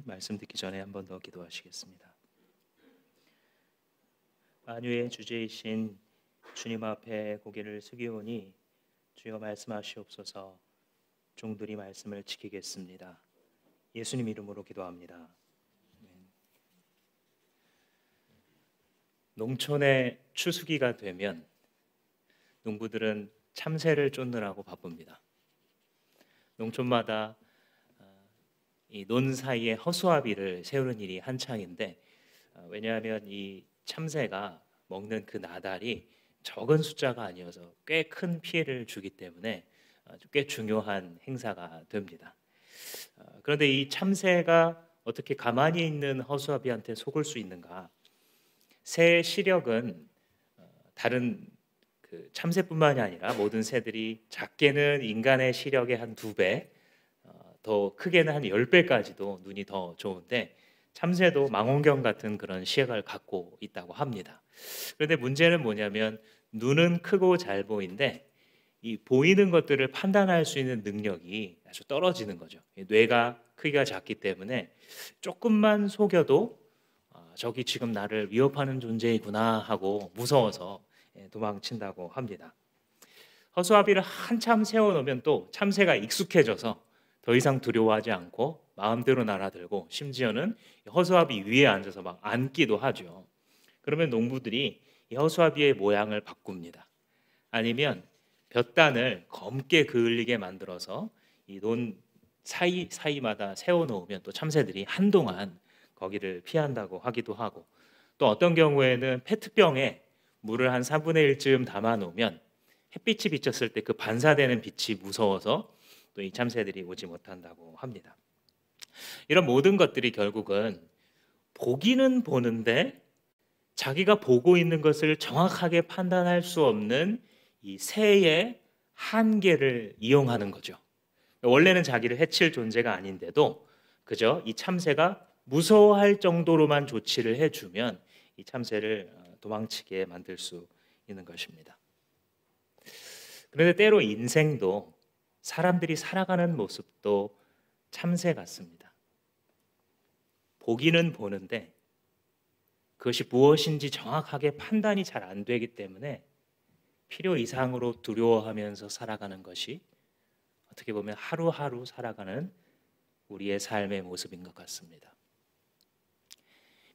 여러분, 말씀 듣기 전에 한 번 더 기도하시겠습니다. 만유의 주제이신 주님 앞에 고개를 숙이오니 주여 말씀하시옵소서. 종들이 말씀을 지키겠습니다. 예수님 이름으로 기도합니다. 농촌의 추수기가 되면 농부들은 참새를 쫓느라고 바쁩니다. 농촌마다 이 논 사이에 허수아비를 세우는 일이 한창인데, 왜냐하면 이 참새가 먹는 그 나달이 적은 숫자가 아니어서 꽤 큰 피해를 주기 때문에 꽤 중요한 행사가 됩니다. 그런데 이 참새가 어떻게 가만히 있는 허수아비한테 속을 수 있는가? 새의 시력은 다른 그 참새뿐만이 아니라 모든 새들이 작게는 인간의 시력의 한 2배, 더 크게는 한 10배까지도 눈이 더 좋은데, 참새도 망원경 같은 그런 시각을 갖고 있다고 합니다. 그런데 문제는 뭐냐면 눈은 크고 잘 보이는데 이 보이는 것들을 판단할 수 있는 능력이 아주 떨어지는 거죠. 뇌가 크기가 작기 때문에 조금만 속여도 저기 지금 나를 위협하는 존재이구나 하고 무서워서 도망친다고 합니다. 허수아비를 한참 세워놓으면 또 참새가 익숙해져서 더 이상 두려워하지 않고 마음대로 날아들고 심지어는 허수아비 위에 앉아서 막 앉기도 하죠. 그러면 농부들이 이 허수아비의 모양을 바꿉니다. 아니면 볕단을 검게 그을리게 만들어서 이 논 사이마다 세워놓으면 또 참새들이 한동안 거기를 피한다고 하기도 하고, 또 어떤 경우에는 페트병에 물을 한 4분의 1쯤 담아놓으면 햇빛이 비쳤을 때 그 반사되는 빛이 무서워서 또 이 참새들이 오지 못한다고 합니다. 이런 모든 것들이 결국은 보기는 보는데 자기가 보고 있는 것을 정확하게 판단할 수 없는 이 새의 한계를 이용하는 거죠. 원래는 자기를 해칠 존재가 아닌데도 그저 이 참새가 무서워할 정도로만 조치를 해주면 이 참새를 도망치게 만들 수 있는 것입니다. 그런데 때로 인생도 사람들이 살아가는 모습도 참새 같습니다. 보기는 보는데 그것이 무엇인지 정확하게 판단이 잘 안 되기 때문에 필요 이상으로 두려워하면서 살아가는 것이 어떻게 보면 하루하루 살아가는 우리의 삶의 모습인 것 같습니다.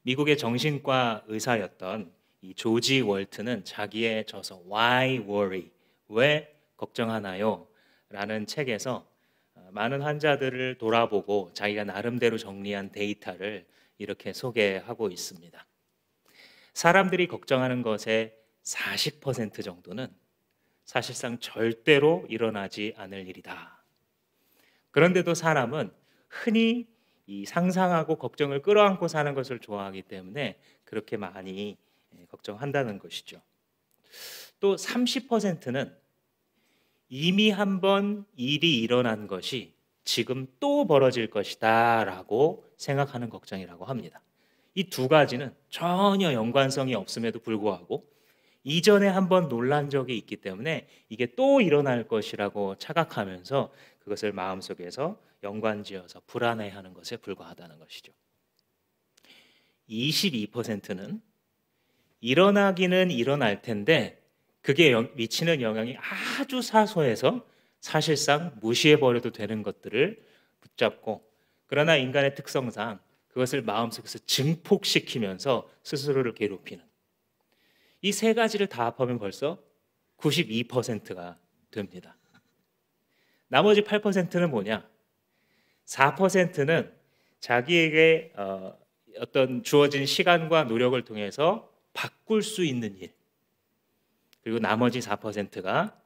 미국의 정신과 의사였던 이 조지 월트는 자기의 저서 Why Worry? 왜 걱정하나요? 라는 책에서 많은 환자들을 돌아보고 자기가 나름대로 정리한 데이터를 이렇게 소개하고 있습니다. 사람들이 걱정하는 것의 40% 정도는 사실상 절대로 일어나지 않을 일이다. 그런데도 사람은 흔히 이 상상하고 걱정을 끌어안고 사는 것을 좋아하기 때문에 그렇게 많이 걱정한다는 것이죠. 또 30%는 이미 한번 일이 일어난 것이 지금 또 벌어질 것이다 라고 생각하는 걱정이라고 합니다. 이 두 가지는 전혀 연관성이 없음에도 불구하고 이전에 한번 놀란 적이 있기 때문에 이게 또 일어날 것이라고 착각하면서 그것을 마음속에서 연관지어서 불안해하는 것에 불과하다는 것이죠. 22%는 일어나기는 일어날 텐데 그게 미치는 영향이 아주 사소해서 사실상 무시해버려도 되는 것들을 붙잡고, 그러나 인간의 특성상 그것을 마음속에서 증폭시키면서 스스로를 괴롭히는, 이 세 가지를 다 합하면 벌써 92%가 됩니다. 나머지 8%는 뭐냐? 4%는 자기에게 어떤 주어진 시간과 노력을 통해서 바꿀 수 있는 일, 그리고 나머지 4%가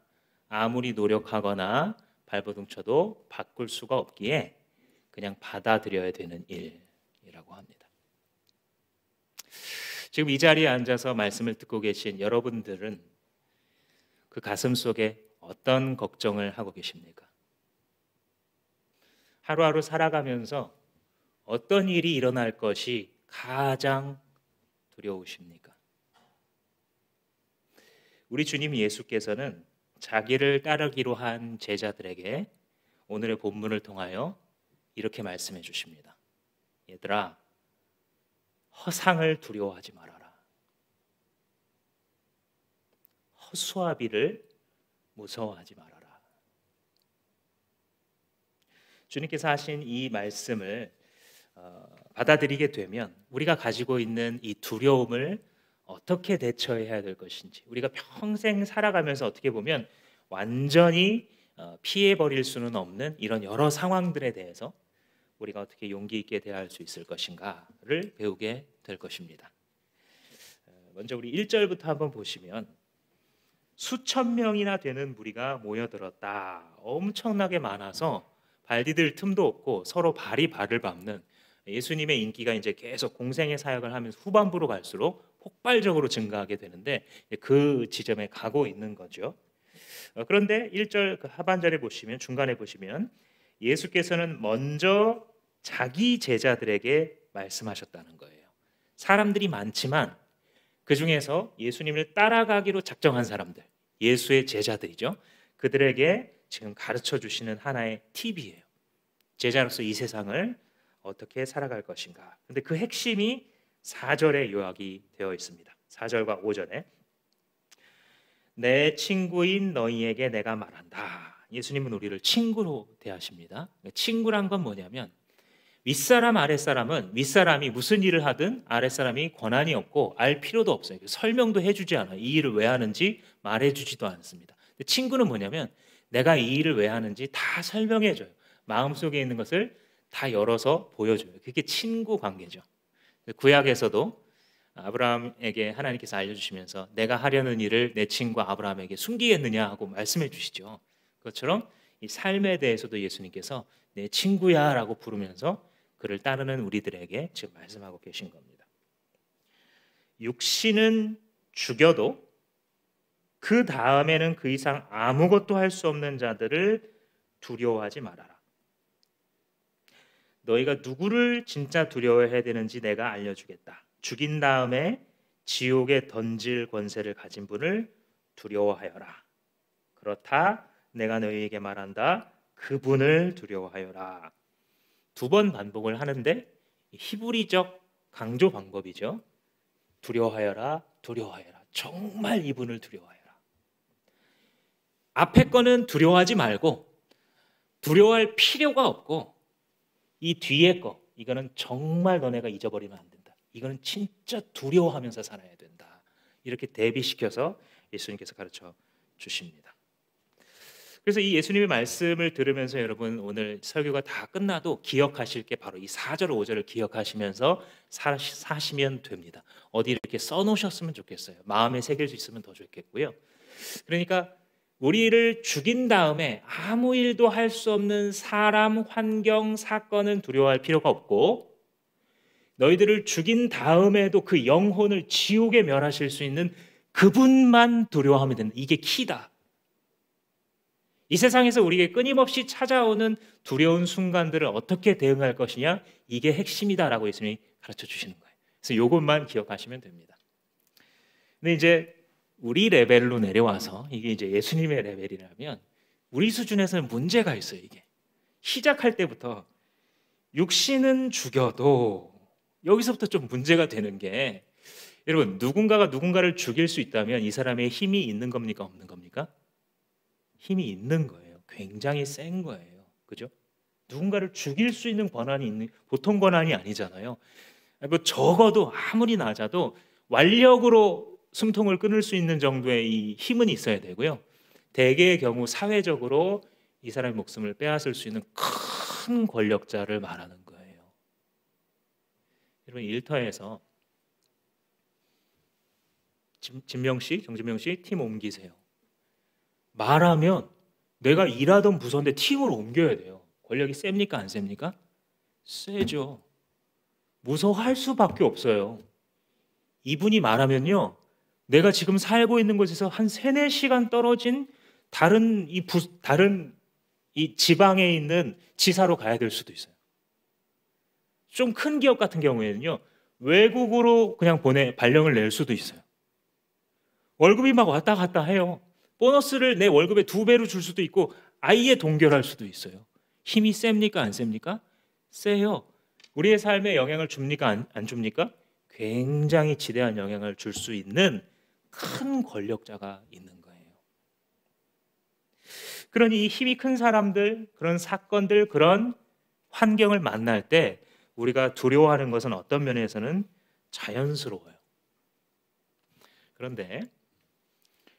아무리 노력하거나 발버둥 쳐도 바꿀 수가 없기에 그냥 받아들여야 되는 일이라고 합니다. 지금 이 자리에 앉아서 말씀을 듣고 계신 여러분들은 그 가슴 속에 어떤 걱정을 하고 계십니까? 하루하루 살아가면서 어떤 일이 일어날 것이 가장 두려우십니까? 우리 주님 예수께서는 자기를 따르기로 한 제자들에게 오늘의 본문을 통하여 이렇게 말씀해 주십니다. 얘들아, 허상을 두려워하지 말아라. 허수아비를 무서워하지 말아라. 주님께서 하신 이 말씀을 받아들이게 되면 우리가 가지고 있는 이 두려움을 어떻게 대처해야 될 것인지, 우리가 평생 살아가면서 어떻게 보면 완전히 피해 버릴 수는 없는 이런 여러 상황들에 대해서 우리가 어떻게 용기 있게 대할 수 있을 것인가를 배우게 될 것입니다. 먼저 우리 1절부터 한번 보시면, 수천 명이나 되는 무리가 모여들었다. 엄청나게 많아서 발 디딜 틈도 없고 서로 발이 발을 밟는, 예수님의 인기가 이제 계속 공생의 사역을 하면서 후반부로 갈수록 폭발적으로 증가하게 되는데, 그 지점에 가고 있는 거죠. 그런데 1절 그 하반절에 보시면, 중간에 보시면 예수께서는 먼저 자기 제자들에게 말씀하셨다는 거예요. 사람들이 많지만 그 중에서 예수님을 따라가기로 작정한 사람들, 예수의 제자들이죠. 그들에게 지금 가르쳐 주시는 하나의 팁이에요. 제자로서 이 세상을 어떻게 살아갈 것인가. 근데 그 핵심이 4절에 요약이 되어 있습니다. 4절과 5절에, 내 친구인 너희에게 내가 말한다. 예수님은 우리를 친구로 대하십니다. 친구란 건 뭐냐면, 윗사람 아랫사람은, 윗사람이 무슨 일을 하든 아랫사람이 권한이 없고 알 필요도 없어요. 설명도 해주지 않아요. 이 일을 왜 하는지 말해주지도 않습니다. 친구는 뭐냐면, 내가 이 일을 왜 하는지 다 설명해줘요. 마음속에 있는 것을 다 열어서 보여줘요. 그게 친구 관계죠. 구약에서도 아브라함에게 하나님께서 알려주시면서, 내가 하려는 일을 내 친구 아브라함에게 숨기겠느냐 하고 말씀해 주시죠. 그것처럼 이 삶에 대해서도 예수님께서 내 친구야 라고 부르면서 그를 따르는 우리들에게 지금 말씀하고 계신 겁니다. 육신은 죽여도 그 다음에는 그 이상 아무것도 할 수 없는 자들을 두려워하지 말아라. 너희가 누구를 진짜 두려워해야 되는지 내가 알려주겠다. 죽인 다음에 지옥에 던질 권세를 가진 분을 두려워하여라. 그렇다 내가 너희에게 말한다. 그분을 두려워하여라. 2번 반복을 하는데 히브리적 강조 방법이죠. 두려워하여라, 두려워하여라. 정말 이분을 두려워하여라. 앞에 거는 두려워하지 말고, 두려워할 필요가 없고, 이 뒤에 거, 이거는 정말 너네가 잊어버리면 안 된다. 이거는 진짜 두려워하면서 살아야 된다. 이렇게 대비시켜서 예수님께서 가르쳐 주십니다. 그래서 이 예수님의 말씀을 들으면서 여러분, 오늘 설교가 다 끝나도 기억하실 게 바로 이 4절 5절을 기억하시면서 사시면 됩니다. 어디 이렇게 써놓으셨으면 좋겠어요. 마음에 새길 수 있으면 더 좋겠고요. 그러니까 우리를 죽인 다음에 아무 일도 할 수 없는 사람, 환경, 사건은 두려워할 필요가 없고, 너희들을 죽인 다음에도 그 영혼을 지옥에 멸하실 수 있는 그분만 두려워하면 된다. 이게 키다. 이 세상에서 우리에게 끊임없이 찾아오는 두려운 순간들을 어떻게 대응할 것이냐, 이게 핵심이다라고 예수님이 가르쳐 주시는 거예요. 그래서 이것만 기억하시면 됩니다. 근데 이제 우리 레벨로 내려와서, 이게 이제 예수님의 레벨이라면 우리 수준에서는 문제가 있어요. 이게 시작할 때부터 육신은 죽여도, 여기서부터 좀 문제가 되는 게, 여러분, 누군가가 누군가를 죽일 수 있다면 이 사람의 힘이 있는 겁니까, 없는 겁니까? 힘이 있는 거예요. 굉장히 센 거예요. 그죠? 누군가를 죽일 수 있는 권한이 있는, 보통 권한이 아니잖아요. 뭐 적어도 아무리 낮아도 완력으로 숨통을 끊을 수 있는 정도의 이 힘은 있어야 되고요. 대개의 경우 사회적으로 이 사람의 목숨을 빼앗을 수 있는 큰 권력자를 말하는 거예요. 여러분, 일터에서 진명 씨, 정진명 씨 팀 옮기세요. 말하면 내가 일하던 부서인데 팀을 옮겨야 돼요. 권력이 셉니까, 안 셉니까? 세죠. 무서워할 수밖에 없어요. 이분이 말하면요, 내가 지금 살고 있는 곳에서 한 3-4시간 떨어진 다른 이 지방에 있는 지사로 가야 될 수도 있어요. 좀 큰 기업 같은 경우에는요, 외국으로 그냥 발령을 낼 수도 있어요. 월급이 막 왔다 갔다 해요. 보너스를 내 월급의 2배로 줄 수도 있고 아예 동결할 수도 있어요. 힘이 셉니까, 안 셉니까? 세요. 우리의 삶에 영향을 줍니까? 안 줍니까? 굉장히 지대한 영향을 줄 수 있는 큰 권력자가 있는 거예요. 그러니 이 힘이 큰 사람들, 그런 사건들, 그런 환경을 만날 때 우리가 두려워하는 것은 어떤 면에서는 자연스러워요. 그런데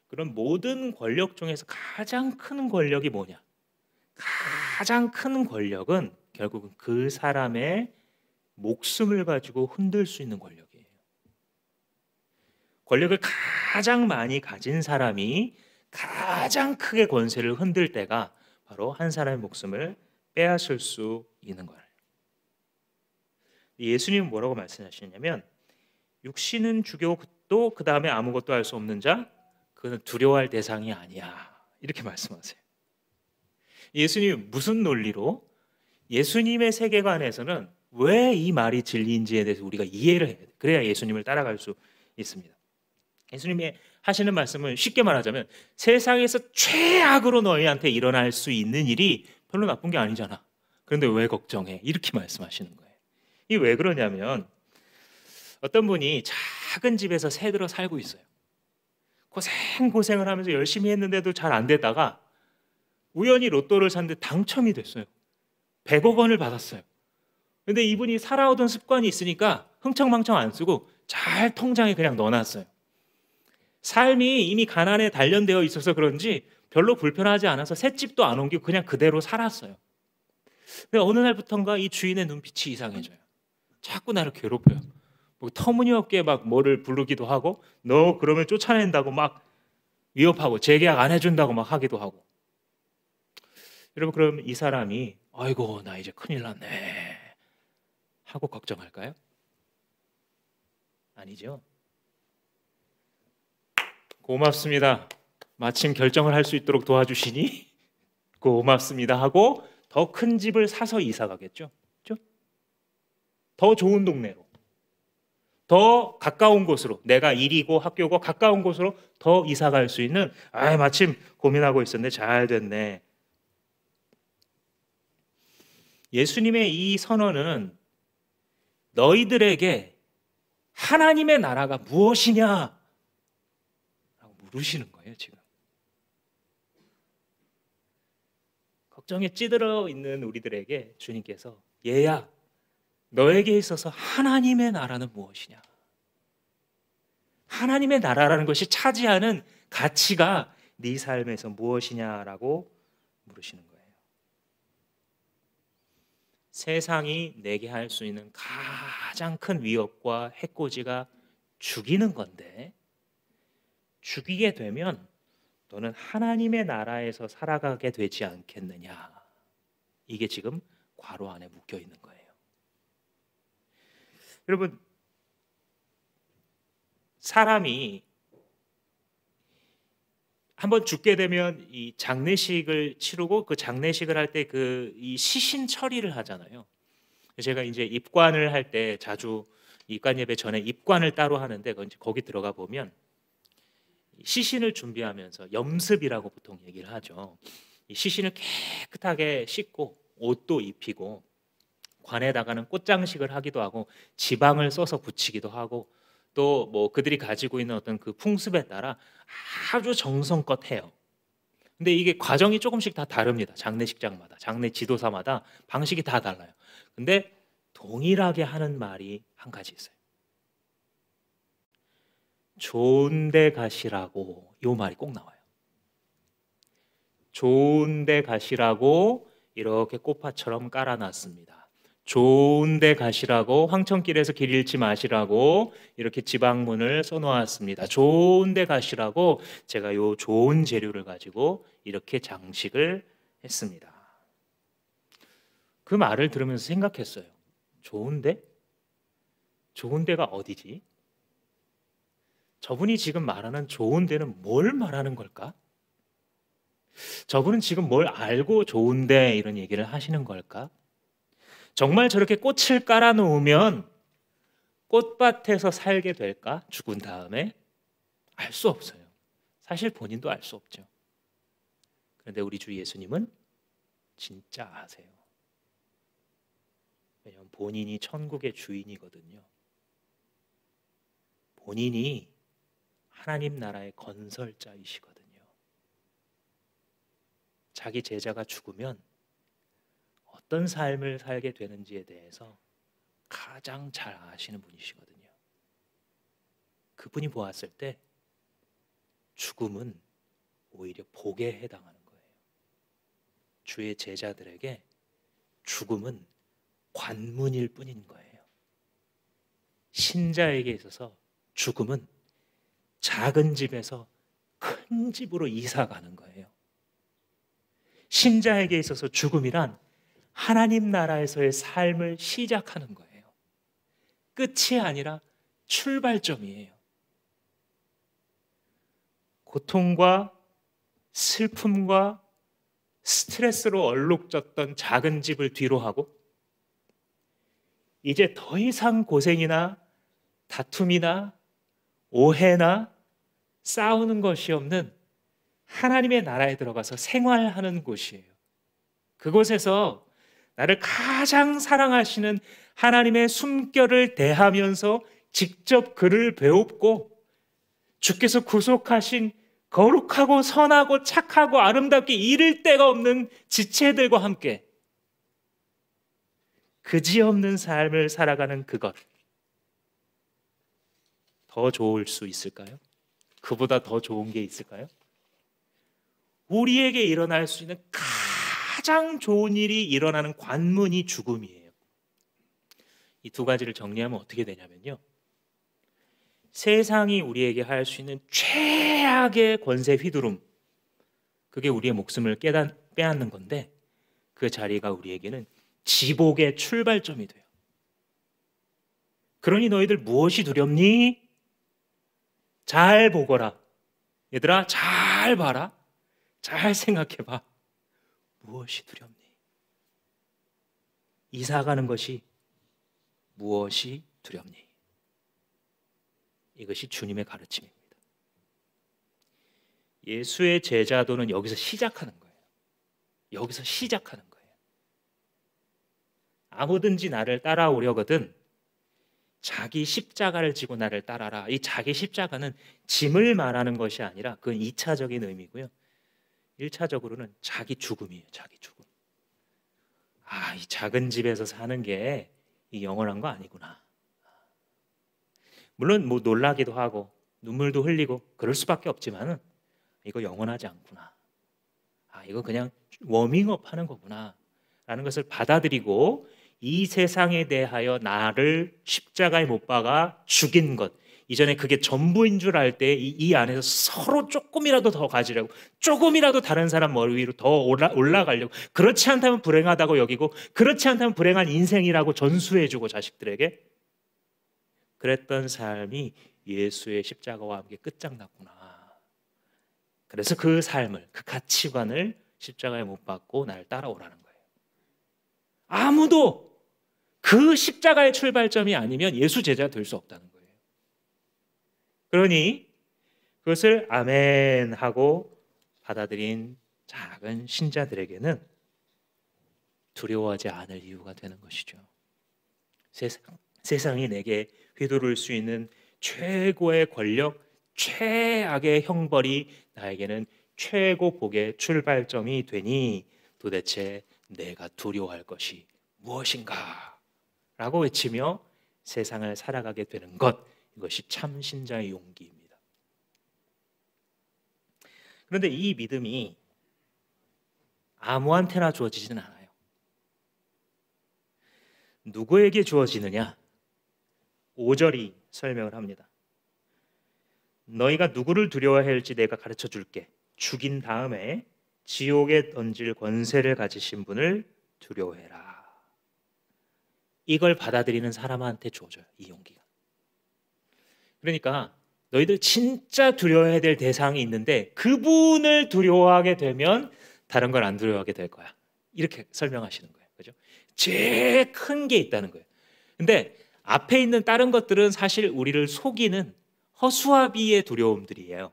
그런 모든 권력 중에서 가장 큰 권력이 뭐냐? 가장 큰 권력은 결국은 그 사람의 목숨을 가지고 흔들 수 있는 권력이에요. 권력을 가장 많이 가진 사람이 가장 크게 권세를 흔들 때가 바로 한 사람의 목숨을 빼앗을 수 있는 거예요. 예수님은 뭐라고 말씀하시냐면 육신은 죽여도 그 다음에 아무것도 할 수 없는 자 그는 두려워할 대상이 아니야 이렇게 말씀하세요. 예수님이 무슨 논리로 예수님의 세계관에서는 왜 이 말이 진리인지에 대해서 우리가 이해를 해야 돼. 그래야 예수님을 따라갈 수 있습니다. 예수님이 하시는 말씀은 쉽게 말하자면 세상에서 최악으로 너희한테 일어날 수 있는 일이 별로 나쁜 게 아니잖아. 그런데 왜 걱정해? 이렇게 말씀하시는 거예요. 이 왜 그러냐면 어떤 분이 작은 집에서 새들어 살고 있어요. 고생을 하면서 열심히 했는데도 잘 안 되다가 우연히 로또를 샀는데 당첨이 됐어요. 100억 원을 받았어요. 근데 이분이 살아오던 습관이 있으니까 흥청망청 안 쓰고 잘 통장에 그냥 넣어놨어요. 삶이 이미 가난에 단련되어 있어서 그런지 별로 불편하지 않아서 셋집도 안 옮기고 그냥 그대로 살았어요. 근데 어느 날부턴가 이 주인의 눈빛이 이상해져요. 자꾸 나를 괴롭혀요. 뭐 터무니없게 막 뭐를 부르기도 하고 너 그러면 쫓아낸다고 막 위협하고 재계약 안 해준다고 막 하기도 하고. 여러분 그럼 이 사람이 아이고 나 이제 큰일 났네 하고 걱정할까요? 아니죠. 고맙습니다. 마침 결정을 할 수 있도록 도와주시니 고맙습니다 하고 더 큰 집을 사서 이사 가겠죠. 그렇죠? 더 좋은 동네로, 더 가까운 곳으로, 내가 일이고 학교고 가까운 곳으로 더 이사 갈 수 있는 마침 고민하고 있었는데 잘 됐네. 예수님의 이 선언은 너희들에게 하나님의 나라가 무엇이냐 라고 물으시는 거예요. 지금 걱정에 찌들어 있는 우리들에게 주님께서 얘야 너에게 있어서 하나님의 나라는 무엇이냐, 하나님의 나라라는 것이 차지하는 가치가 네 삶에서 무엇이냐라고 물으시는 거예요. 세상이 내게 할 수 있는 가장 큰 위협과 해코지가 죽이는 건데 죽이게 되면 너는 하나님의 나라에서 살아가게 되지 않겠느냐. 이게 지금 괄호 안에 묶여 있는 거예요. 여러분 사람이 한번 죽게 되면 이 장례식을 치르고 그 장례식을 할 때 그 이 시신 처리를 하잖아요. 제가 이제 입관을 할 때 자주 입관 예배 전에 입관을 따로 하는데 거기 들어가 보면 시신을 준비하면서 염습이라고 보통 얘기를 하죠. 이 시신을 깨끗하게 씻고 옷도 입히고 관에다가는 꽃장식을 하기도 하고 지방을 써서 붙이기도 하고 또 뭐 그들이 가지고 있는 어떤 그 풍습에 따라 아주 정성껏 해요. 근데 이게 과정이 조금씩 다 다릅니다. 장례식장마다, 장례 지도사마다 방식이 다 달라요. 근데 동일하게 하는 말이 한 가지 있어요. 좋은 데 가시라고 이 말이 꼭 나와요. 좋은 데 가시라고 이렇게 꽃밭처럼 깔아놨습니다. 좋은 데 가시라고 황천길에서 길 잃지 마시라고 이렇게 지방문을 써놓았습니다. 좋은 데 가시라고 제가 요 좋은 재료를 가지고 이렇게 장식을 했습니다. 그 말을 들으면서 생각했어요. 좋은데? 좋은 데가 어디지? 저분이 지금 말하는 좋은 데는 뭘 말하는 걸까? 저분은 지금 뭘 알고 좋은데 이런 얘기를 하시는 걸까? 정말 저렇게 꽃을 깔아놓으면 꽃밭에서 살게 될까? 죽은 다음에? 알 수 없어요. 사실 본인도 알 수 없죠. 그런데 우리 주 예수님은 진짜 아세요. 왜냐하면 본인이 천국의 주인이거든요. 본인이 하나님 나라의 건설자이시거든요. 자기 제자가 죽으면 어떤 삶을 살게 되는지에 대해서 가장 잘 아시는 분이시거든요. 그분이 보았을 때 죽음은 오히려 복에 해당하는 거예요. 주의 제자들에게 죽음은 관문일 뿐인 거예요. 신자에게 있어서 죽음은 작은 집에서 큰 집으로 이사 가는 거예요. 신자에게 있어서 죽음이란 하나님 나라에서의 삶을 시작하는 거예요. 끝이 아니라 출발점이에요. 고통과 슬픔과 스트레스로 얼룩졌던 작은 집을 뒤로 하고 이제 더 이상 고생이나 다툼이나 오해나 싸우는 것이 없는 하나님의 나라에 들어가서 생활하는 곳이에요. 그곳에서 나를 가장 사랑하시는 하나님의 숨결을 대하면서 직접 그를 배웁고 주께서 구속하신 거룩하고 선하고 착하고 아름답게 잃을 데가 없는 지체들과 함께 그지없는 삶을 살아가는 그것, 더 좋을 수 있을까요? 그보다 더 좋은 게 있을까요? 우리에게 일어날 수 있는 가장 좋은 일이 일어나는 관문이 죽음이에요. 이 두 가지를 정리하면 어떻게 되냐면요, 세상이 우리에게 할 수 있는 최악의 권세 휘두름, 그게 우리의 목숨을 빼앗는 건데 그 자리가 우리에게는 지복의 출발점이 돼요. 그러니 너희들 무엇이 두렵니? 잘 보거라. 얘들아, 잘 봐라. 잘 생각해봐. 무엇이 두렵니? 이사 가는 것이 무엇이 두렵니? 이것이 주님의 가르침입니다. 예수의 제자도는 여기서 시작하는 거예요. 여기서 시작하는 거예요. 아무든지 나를 따라오려거든 자기 십자가를 지고 나를 따라라. 이 자기 십자가는 짐을 말하는 것이 아니라 그건 2차적인 의미고요. 1차적으로는 자기 죽음이에요. 자기 죽음. 아, 이 작은 집에서 사는 게 이 영원한 거 아니구나. 물론 뭐 놀라기도 하고 눈물도 흘리고 그럴 수밖에 없지만은 이거 영원하지 않구나. 아, 이거 그냥 워밍업 하는 거구나 라는 것을 받아들이고 이 세상에 대하여 나를 십자가에 못 박아 죽인 것, 이전에 그게 전부인 줄 알 때 이 안에서 서로 조금이라도 더 가지려고, 조금이라도 다른 사람 머리 위로 더 올라가려고, 그렇지 않다면 불행하다고 여기고 그렇지 않다면 불행한 인생이라고 전수해주고 자식들에게, 그랬던 삶이 예수의 십자가와 함께 끝장났구나. 그래서 그 삶을, 그 가치관을 십자가에 못 박고 날 따라오라는 거예요. 아무도 그 십자가의 출발점이 아니면 예수 제자가 될 수 없다는 거예요. 그러니 그것을 아멘 하고 받아들인 작은 신자들에게는 두려워하지 않을 이유가 되는 것이죠. 세상이 내게 휘두를 수 있는 최고의 권력, 최악의 형벌이 나에게는 최고 복의 출발점이 되니 도대체 내가 두려워할 것이 무엇인가? 라고 외치며 세상을 살아가게 되는 것, 이것이 참 신자의 용기입니다. 그런데 이 믿음이 아무한테나 주어지지는 않아요. 누구에게 주어지느냐? 5절이 설명을 합니다. 너희가 누구를 두려워해야 할지 내가 가르쳐 줄게. 죽인 다음에 지옥에 던질 권세를 가지신 분을 두려워해라. 이걸 받아들이는 사람한테 주어져요, 이 용기가. 그러니까 너희들 진짜 두려워해야 될 대상이 있는데 그분을 두려워하게 되면 다른 걸 안 두려워하게 될 거야. 이렇게 설명하시는 거예요. 그죠? 제일 큰 게 있다는 거예요. 근데 앞에 있는 다른 것들은 사실 우리를 속이는 허수아비의 두려움들이에요.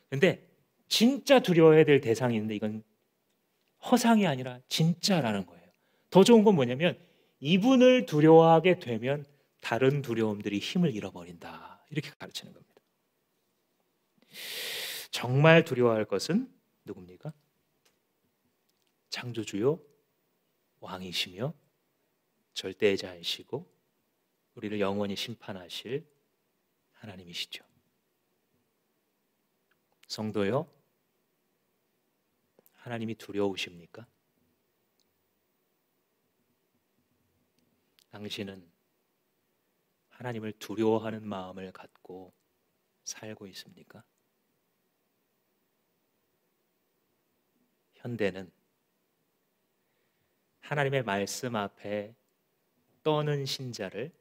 근데 진짜 두려워해야 될 대상이 있는데 이건 허상이 아니라 진짜라는 거예요. 더 좋은 건 뭐냐면 이분을 두려워하게 되면 다른 두려움들이 힘을 잃어버린다. 이렇게 가르치는 겁니다. 정말 두려워할 것은 누굽니까? 창조주요 왕이시며 절대자이시고 우리를 영원히 심판하실 하나님이시죠. 성도요, 하나님이 두려우십니까? 당신은 하나님을 두려워하는 마음을 갖고 살고 있습니까? 현대는 하나님의 말씀 앞에 떠는 신자를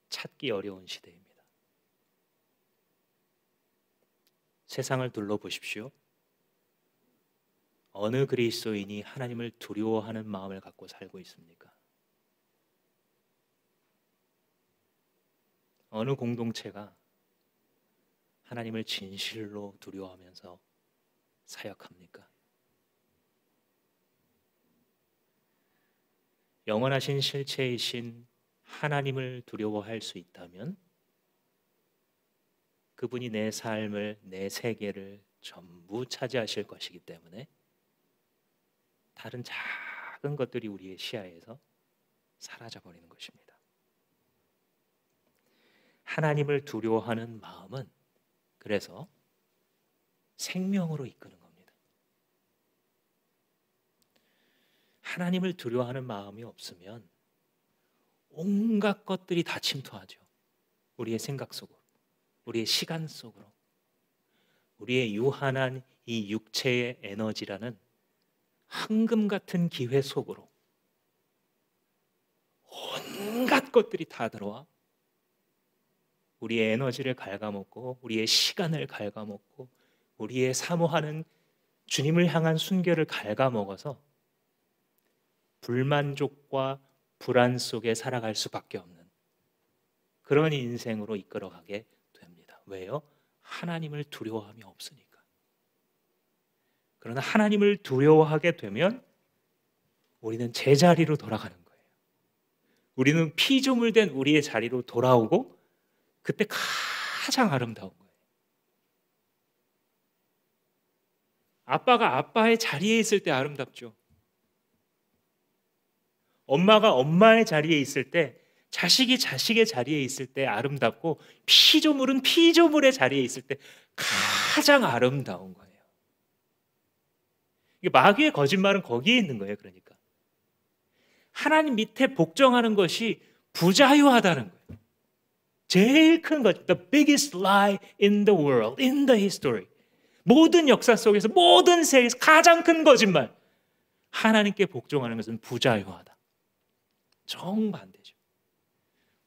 찾기 어려운 시대입니다. 세상을 둘러보십시오. 어느 그리스도인이 하나님을 두려워하는 마음을 갖고 살고 있습니까? 어느 공동체가 하나님을 진실로 두려워하면서 사역합니까? 영원하신 실체이신 하나님을 두려워할 수 있다면 그분이 내 삶을, 내 세계를 전부 차지하실 것이기 때문에 다른 작은 것들이 우리의 시야에서 사라져버리는 것입니다. 하나님을 두려워하는 마음은 그래서 생명으로 이끄는 겁니다. 하나님을 두려워하는 마음이 없으면 온갖 것들이 다 침투하죠. 우리의 생각 속으로, 우리의 시간 속으로, 우리의 유한한 이 육체의 에너지라는 황금 같은 기회 속으로 온갖 것들이 다 들어와 우리의 에너지를 갉아먹고 우리의 시간을 갉아먹고 우리의 사모하는 주님을 향한 순결을 갉아먹어서 불만족과 불안 속에 살아갈 수밖에 없는 그런 인생으로 이끌어가게 됩니다. 왜요? 하나님을 두려워함이 없으니까. 그러나 하나님을 두려워하게 되면 우리는 제자리로 돌아가는 거예요. 우리는 피조물된 우리의 자리로 돌아오고 그때 가장 아름다운 거예요. 아빠가 아빠의 자리에 있을 때 아름답죠. 엄마가 엄마의 자리에 있을 때, 자식이 자식의 자리에 있을 때 아름답고, 피조물은 피조물의 자리에 있을 때 가장 아름다운 거예요. 마귀의 거짓말은 거기에 있는 거예요. 그러니까 하나님 밑에 복종하는 것이 부자유하다는 거예요. 제일 큰 것, the biggest lie in the world, in the history. 모든 역사 속에서, 모든 세계에서 가장 큰 거짓말. 하나님께 복종하는 것은 부자유하다. 정반대죠.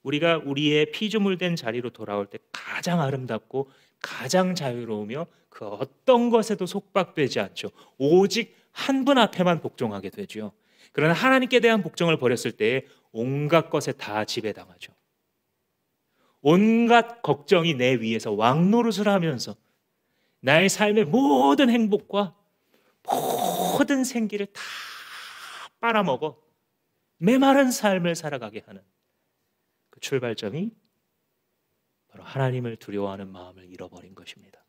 우리가 우리의 피조물된 자리로 돌아올 때 가장 아름답고 가장 자유로우며 그 어떤 것에도 속박되지 않죠. 오직 한 분 앞에만 복종하게 되죠. 그러나 하나님께 대한 복종을 버렸을 때 온갖 것에 다 지배당하죠. 온갖 걱정이 내 위에서 왕노릇을 하면서 나의 삶의 모든 행복과 모든 생기를 다 빨아먹어 메마른 삶을 살아가게 하는 그 출발점이 바로 하나님을 두려워하는 마음을 잃어버린 것입니다.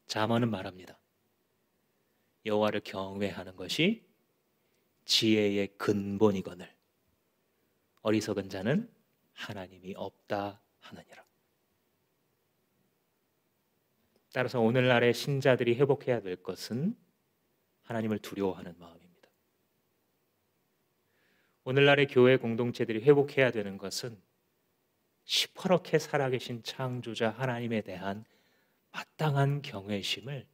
잠언은 말합니다. 여호와를 경외하는 것이 지혜의 근본이거늘 어리석은 자는 하나님이 없다 하느니라. 따라서 오늘날의 신자들이 회복해야 될 것은 하나님을 두려워하는 마음입니다. 오늘날의 교회 공동체들이 회복해야 되는 것은 시퍼렇게 살아계신 창조자 하나님에 대한 마땅한 경외심을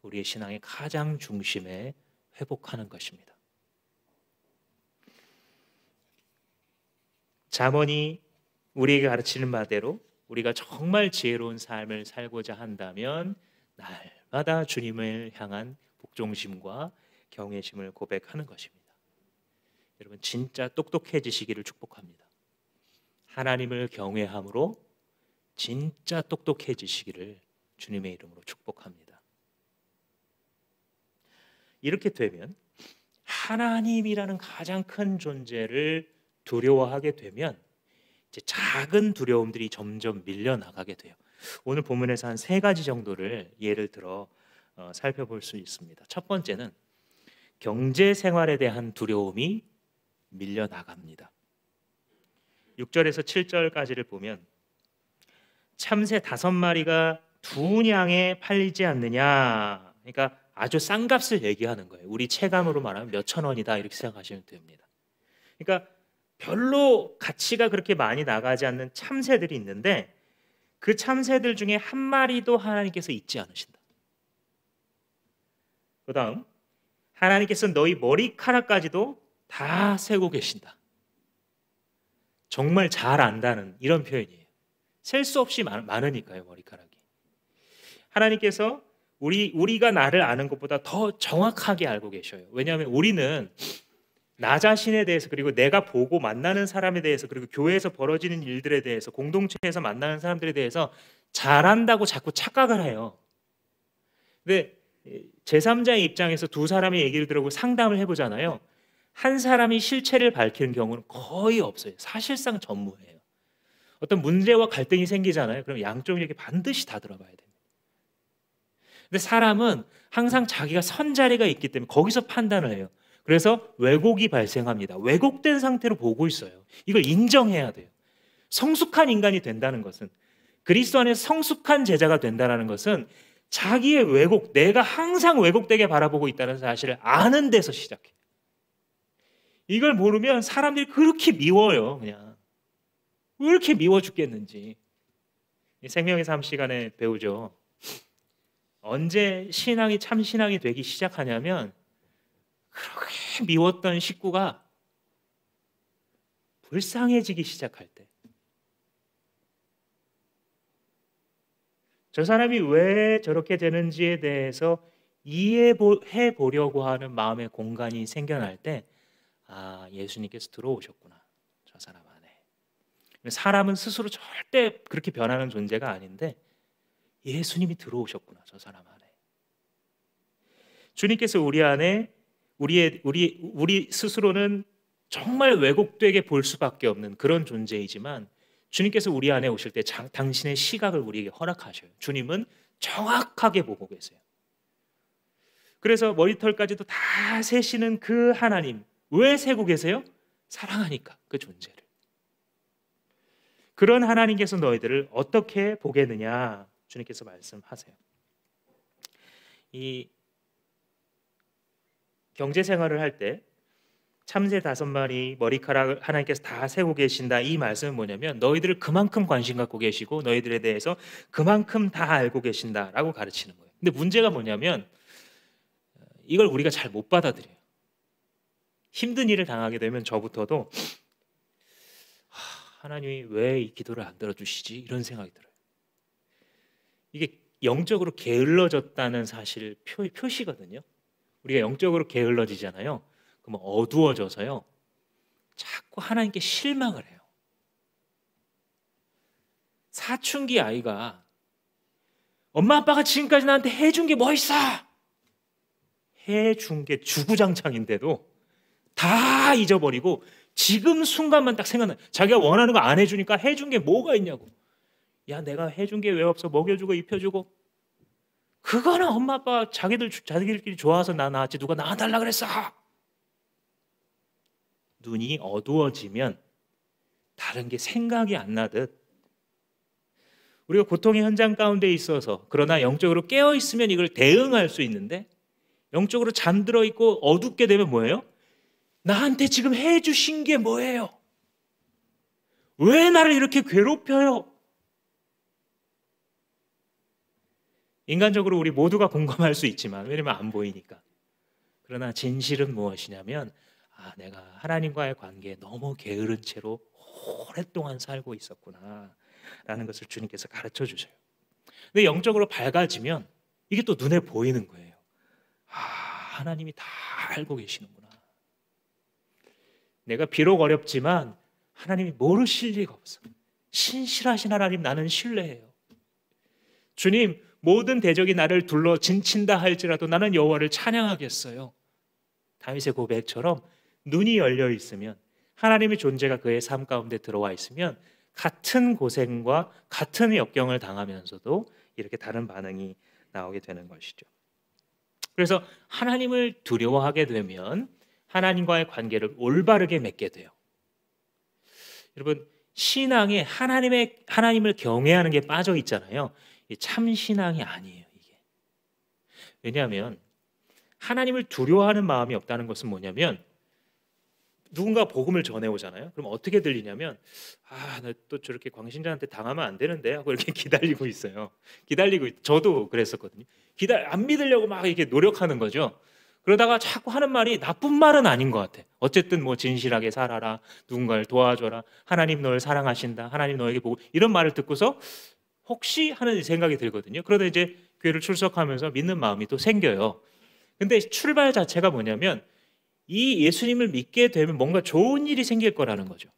우리의 신앙의 가장 중심에 회복하는 것입니다. 잠언이 우리에게 가르치는 바대로 우리가 정말 지혜로운 삶을 살고자 한다면 날마다 주님을 향한 복종심과 경외심을 고백하는 것입니다. 여러분 진짜 똑똑해지시기를 축복합니다. 하나님을 경외함으로 진짜 똑똑해지시기를 주님의 이름으로 축복합니다. 이렇게 되면 하나님이라는 가장 큰 존재를 두려워하게 되면 이제 작은 두려움들이 점점 밀려나가게 돼요. 오늘 본문에서 한 세 가지 정도를 예를 들어 살펴볼 수 있습니다. 첫 번째는 경제 생활에 대한 두려움이 밀려나갑니다. 6절에서 7절까지를 보면 참새 5마리가 2냥에 팔리지 않느냐. 그러니까 아주 싼 값을 얘기하는 거예요. 우리 체감으로 말하면 몇천 원이다 이렇게 생각하시면 됩니다. 그러니까 별로 가치가 그렇게 많이 나가지 않는 참새들이 있는데 그 참새들 중에 한 마리도 하나님께서 잊지 않으신다. 그 다음 하나님께서 너희 머리카락까지도 다 세고 계신다. 정말 잘 안다는 이런 표현이에요. 셀 수 없이 많으니까요, 머리카락이. 하나님께서 우리가 나를 아는 것보다 더 정확하게 알고 계셔요. 왜냐하면 우리는 나 자신에 대해서, 그리고 내가 보고 만나는 사람에 대해서, 그리고 교회에서 벌어지는 일들에 대해서, 공동체에서 만나는 사람들에 대해서 잘한다고 자꾸 착각을 해요. 근데 제3자의 입장에서 두 사람의 얘기를 들어보고 상담을 해보잖아요. 한 사람이 실체를 밝히는 경우는 거의 없어요. 사실상 전무해요. 어떤 문제와 갈등이 생기잖아요. 그럼 양쪽 얘기 반드시 다 들어봐야 됩니다. 근데 사람은 항상 자기가 선 자리가 있기 때문에 거기서 판단을 해요. 그래서 왜곡이 발생합니다. 왜곡된 상태로 보고 있어요. 이걸 인정해야 돼요. 성숙한 인간이 된다는 것은, 그리스도 안에서 성숙한 제자가 된다는 것은 자기의 왜곡, 내가 항상 왜곡되게 바라보고 있다는 사실을 아는 데서 시작해요. 이걸 모르면 사람들이 그렇게 미워요. 그냥 왜 이렇게 미워 죽겠는지. 생명의 삶 시간에 배우죠. 언제 신앙이 참 신앙이 되기 시작하냐면 그렇게 미웠던 식구가 불쌍해지기 시작할 때, 저 사람이 왜 저렇게 되는지에 대해서 이해해 보려고 하는 마음의 공간이 생겨날 때, 아, 예수님께서 들어오셨구나, 저 사람 안에. 사람은 스스로 절대 그렇게 변하는 존재가 아닌데 예수님이 들어오셨구나, 저 사람 안에. 주님께서 우리 안에 우리 스스로는 정말 왜곡되게 볼 수밖에 없는 그런 존재이지만 주님께서 우리 안에 오실 때 당신의 시각을 우리에게 허락하셔요. 주님은 정확하게 보고 계세요. 그래서 머리털까지도 다 세시는 그 하나님, 왜 세고 계세요? 사랑하니까, 그 존재를. 그런 하나님께서 너희들을 어떻게 보겠느냐, 주님께서 말씀하세요. 이 경제 생활을 할 때 참새 5마리 머리카락을 하나님께서 다 세고 계신다, 이 말씀은 뭐냐면 너희들을 그만큼 관심 갖고 계시고 너희들에 대해서 그만큼 다 알고 계신다라고 가르치는 거예요. 근데 문제가 뭐냐면 이걸 우리가 잘 못 받아들여요. 힘든 일을 당하게 되면 저부터도 하나님이 왜 이 기도를 안 들어주시지, 이런 생각이 들어요. 이게 영적으로 게을러졌다는 사실 표시거든요. 우리가 영적으로 게을러지잖아요. 그러면 어두워져서요, 자꾸 하나님께 실망을 해요. 사춘기 아이가 엄마 아빠가 지금까지 나한테 해준 게 뭐 있어? 해준 게 주구장창인데도 다 잊어버리고 지금 순간만 딱 생각나. 자기가 원하는 거 안 해주니까 해준 게 뭐가 있냐고. 야, 내가 해준 게 왜 없어? 먹여주고 입혀주고. 그거는 엄마 아빠 자기들끼리 좋아서 나 낳았지 누가 낳아달라 그랬어. 눈이 어두워지면 다른 게 생각이 안 나듯 우리가 고통의 현장 가운데 있어서, 그러나 영적으로 깨어 있으면 이걸 대응할 수 있는데 영적으로 잠들어 있고 어둡게 되면 뭐예요? 나한테 지금 해주신 게 뭐예요? 왜 나를 이렇게 괴롭혀요? 인간적으로 우리 모두가 공감할 수 있지만, 왜냐면 안 보이니까. 그러나 진실은 무엇이냐면, 아, 내가 하나님과의 관계에 너무 게으른 채로 오랫동안 살고 있었구나 라는 것을 주님께서 가르쳐 주셔요. 근데 영적으로 밝아지면 이게 또 눈에 보이는 거예요. 아, 하나님이 다 알고 계시는구나. 내가 비록 어렵지만 하나님이 모르실 리가 없어. 신실하신 하나님, 나는 신뢰해요. 주님, 모든 대적이 나를 둘러 진친다 할지라도 나는 여호와를 찬양하겠어요. 다윗의 고백처럼 눈이 열려 있으면, 하나님의 존재가 그의 삶 가운데 들어와 있으면 같은 고생과 같은 역경을 당하면서도 이렇게 다른 반응이 나오게 되는 것이죠. 그래서 하나님을 두려워하게 되면 하나님과의 관계를 올바르게 맺게 돼요. 여러분, 신앙에 하나님을 경외하는 게 빠져 있잖아요. 참 신앙이 아니에요, 이게. 왜냐하면 하나님을 두려워하는 마음이 없다는 것은 뭐냐면, 누군가 복음을 전해오잖아요. 그럼 어떻게 들리냐면, 나 또 저렇게 광신자한테 당하면 안 되는데 하고 이렇게 기다리고 있어요. 저도 그랬었거든요. 안 믿으려고 막 이렇게 노력하는 거죠. 그러다가 자꾸 하는 말이 나쁜 말은 아닌 것 같아. 어쨌든 뭐 진실하게 살아라, 누군가를 도와줘라, 하나님 너를 사랑하신다, 하나님 너에게 보고, 이런 말을 듣고서 혹시 하는 생각이 들거든요. 그러다 이제 교회를 출석하면서 믿는 마음이 또 생겨요. 근데 출발 자체가 뭐냐면, 이 예수님을 믿게 되면 뭔가 좋은 일이 생길 거라는 거죠.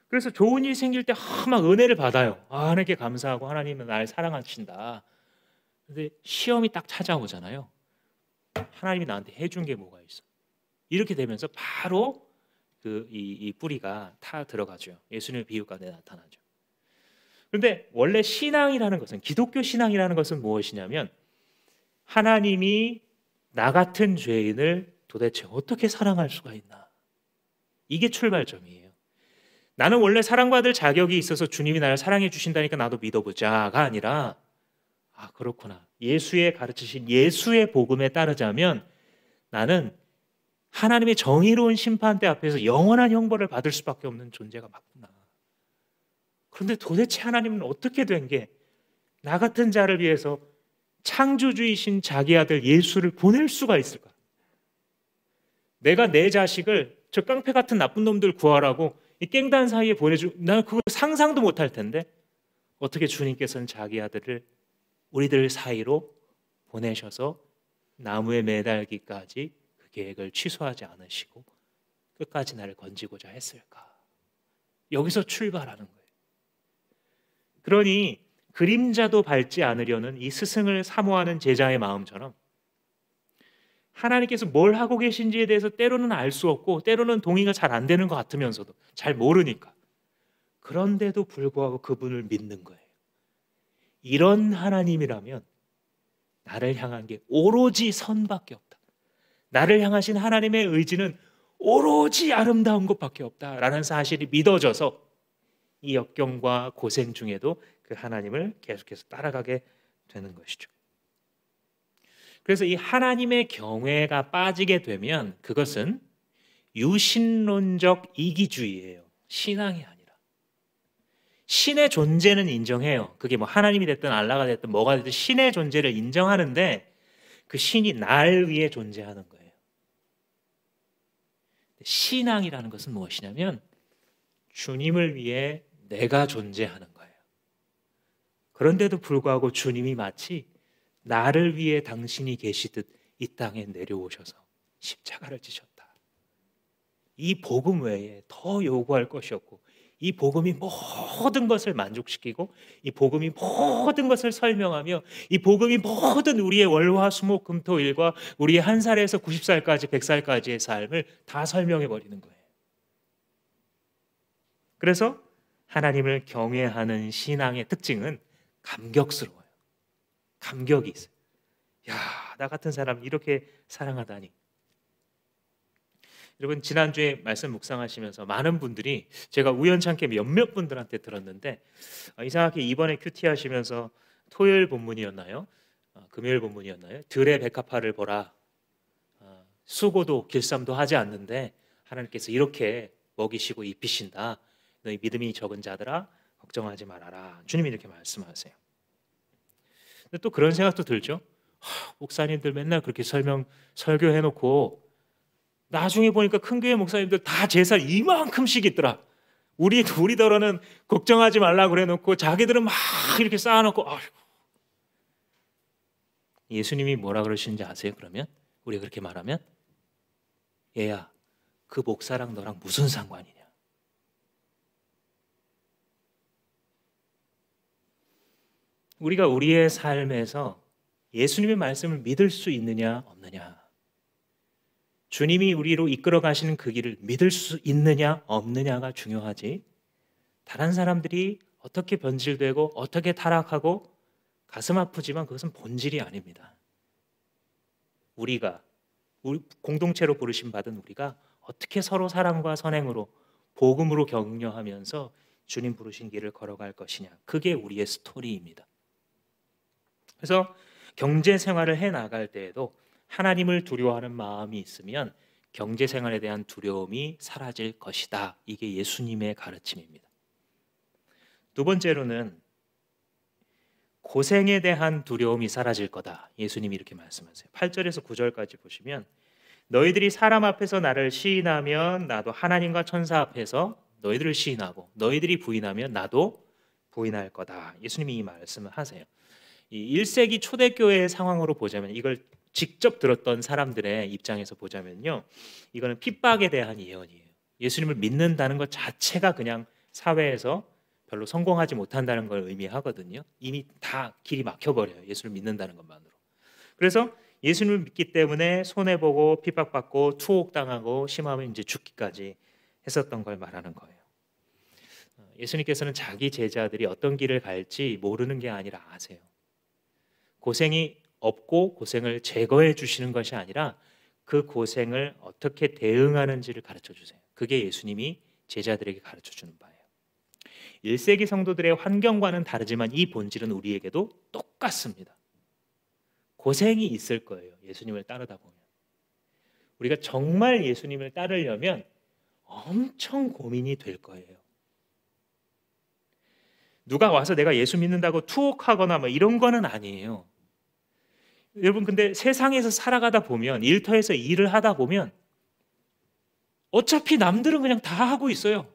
그래서 좋은 일이 생길 때 막 은혜를 받아요. 하나님께 감사하고 하나님은 나를 사랑하신다. 근데 시험이 딱 찾아오잖아요. 하나님이 나한테 해준 게 뭐가 있어? 이렇게 되면서 바로 이 뿌리가 타 들어가죠. 예수님의 비유 가운데 나타나죠. 그런데 원래 신앙이라는 것은, 기독교 신앙이라는 것은 무엇이냐면, 하나님이 나 같은 죄인을 도대체 어떻게 사랑할 수가 있나? 이게 출발점이에요. 나는 원래 사랑받을 자격이 있어서 주님이 나를 사랑해 주신다니까 나도 믿어보자가 아니라, 그렇구나, 예수의 가르치신 예수의 복음에 따르자면 나는 하나님의 정의로운 심판대 앞에서 영원한 형벌을 받을 수밖에 없는 존재가 맞구나. 그런데 도대체 하나님은 어떻게 된 게 나 같은 자를 위해서 창조주이신 자기 아들 예수를 보낼 수가 있을까? 내가 내 자식을 저 깡패 같은 나쁜 놈들 구하라고 이 깽단 사이에 나는 그걸 상상도 못할 텐데, 어떻게 주님께서는 자기 아들을 우리들 사이로 보내셔서 나무에 매달기까지 그 계획을 취소하지 않으시고 끝까지 나를 건지고자 했을까? 여기서 출발하는 거예요. 그러니 그림자도 밟지 않으려는 이 스승을 사모하는 제자의 마음처럼, 하나님께서 뭘 하고 계신지에 대해서 때로는 알 수 없고 때로는 동의가 잘 안 되는 것 같으면서도, 잘 모르니까, 그런데도 불구하고 그분을 믿는 거예요. 이런 하나님이라면 나를 향한 게 오로지 선밖에 없다. 나를 향하신 하나님의 의지는 오로지 아름다운 것밖에 없다라는 사실이 믿어져서 이 역경과 고생 중에도 그 하나님을 계속해서 따라가게 되는 것이죠. 그래서 이 하나님의 경외가 빠지게 되면 그것은 유신론적 이기주의예요. 신앙이 아니라. 신의 존재는 인정해요. 그게 뭐 하나님이 됐든 알라가 됐든 뭐가 됐든 신의 존재를 인정하는데, 그 신이 날 위해 존재하는 거예요. 신앙이라는 것은 무엇이냐면, 주님을 위해 내가 존재하는 거예요. 그런데도 불구하고 주님이 마치 나를 위해 당신이 계시듯 이 땅에 내려오셔서 십자가를 지셨다. 이 복음 외에 더 요구할 것이 없고, 이 복음이 모든 것을 만족시키고, 이 복음이 모든 것을 설명하며, 이 복음이 모든 우리의 월화수목금토일과 우리의 1살에서 90살까지 100살까지의 삶을 다 설명해 버리는 거예요. 그래서 하나님을 경외하는 신앙의 특징은 감격스러워요. 감격이 있어요. 나 같은 사람 이렇게 사랑하다니. 여러분, 지난주에 말씀 묵상하시면서 많은 분들이, 제가 우연찮게 몇몇 분들한테 들었는데, 이상하게 이번에 큐티 하시면서 토요일 본문이었나요? 금요일 본문이었나요? 들의 백합화를 보라. 수고도 길쌈도 하지 않는데 하나님께서 이렇게 먹이시고 입히신다. 너희 믿음이 적은 자들아 걱정하지 말아라. 주님이 이렇게 말씀하세요. 근데 또 그런 생각도 들죠. 목사님들 맨날 그렇게 설교해놓고 나중에 보니까 큰 교회 목사님들 다 제살 이만큼씩 있더라. 우리더러는 걱정하지 말라 그래놓고 자기들은 막 이렇게 쌓아놓고. 예수님이 뭐라 그러시는지 아세요? 그러면 우리가 그렇게 말하면, 얘야, 그 목사랑 너랑 무슨 상관이냐? 우리가 우리의 삶에서 예수님의 말씀을 믿을 수 있느냐 없느냐, 주님이 우리로 이끌어 가시는 그 길을 믿을 수 있느냐 없느냐가 중요하지, 다른 사람들이 어떻게 변질되고 어떻게 타락하고 가슴 아프지만 그것은 본질이 아닙니다. 우리가 공동체로 부르심 받은 우리가 어떻게 서로 사랑과 선행으로 복음으로 격려하면서 주님 부르신 길을 걸어갈 것이냐, 그게 우리의 스토리입니다. 그래서 경제 생활을 해 나갈 때에도 하나님을 두려워하는 마음이 있으면 경제 생활에 대한 두려움이 사라질 것이다. 이게 예수님의 가르침입니다. 두 번째로는 고생에 대한 두려움이 사라질 거다. 예수님이 이렇게 말씀하세요. 8절에서 9절까지 보시면, 너희들이 사람 앞에서 나를 시인하면 나도 하나님과 천사 앞에서 너희들을 시인하고, 너희들이 부인하면 나도 부인할 거다. 예수님이 이 말씀을 하세요. 이 1세기 초대교회의 상황으로 보자면, 이걸 직접 들었던 사람들의 입장에서 보자면요, 이거는 핍박에 대한 예언이에요. 예수님을 믿는다는 것 자체가 그냥 사회에서 별로 성공하지 못한다는 걸 의미하거든요. 이미 다 길이 막혀버려요, 예수를 믿는다는 것만으로. 그래서 예수님을 믿기 때문에 손해보고 핍박받고 투옥당하고 심하면 이제 죽기까지 했었던 걸 말하는 거예요. 예수님께서는 자기 제자들이 어떤 길을 갈지 모르는 게 아니라 아세요. 고생이 없고 고생을 제거해 주시는 것이 아니라 그 고생을 어떻게 대응하는지를 가르쳐 주세요. 그게 예수님이 제자들에게 가르쳐 주는 바예요. 1세기 성도들의 환경과는 다르지만 이 본질은 우리에게도 똑같습니다. 고생이 있을 거예요, 예수님을 따르다 보면. 우리가 정말 예수님을 따르려면 엄청 고민이 될 거예요. 누가 와서 내가 예수 믿는다고 투옥하거나 뭐 이런 거는 아니에요. 여러분, 근데 세상에서 살아가다 보면, 일터에서 일을 하다 보면 어차피 남들은 그냥 다 하고 있어요.